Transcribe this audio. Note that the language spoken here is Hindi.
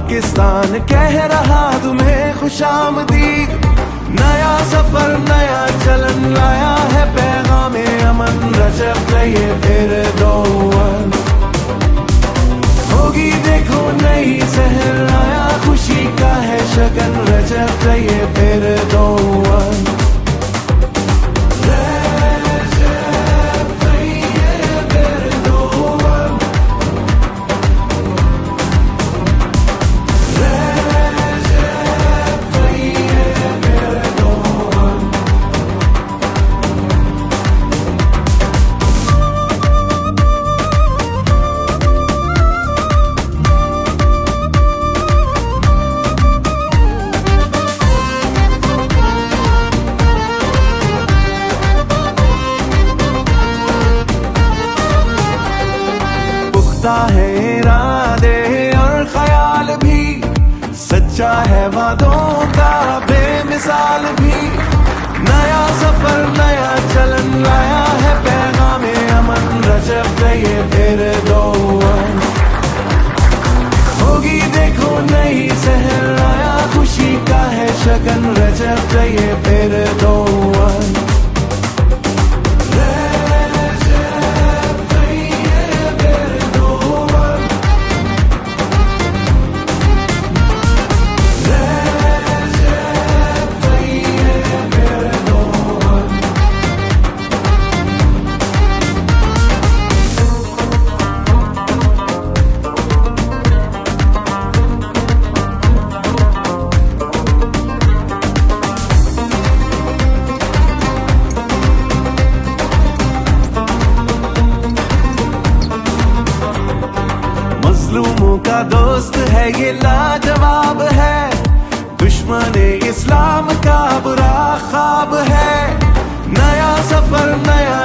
पाकिस्तान कह रहा तुम्हें खुशामदीद। नया सफर नया चलन लाया है पैगाम अमन, रजब तैयब एरदोअन। होगी देखो नई सहर, आया खुशी का है शगन, रजब तैयब एरदोअन। है इरादे और ख्याल भी, सच्चा है वादों का बेमिसाल भी। नया सफर नया चलन लाया है पैगाम अमन, रजब तैयब एरदोअन। होगी देखो नई सहर, आया खुशी का है शगन, रजब तैयब एरदोअन। मजलूमों का दोस्त है ये लाजवाब है, दुश्मन इस्लाम का बुरा ख्वाब है। नया सफर नया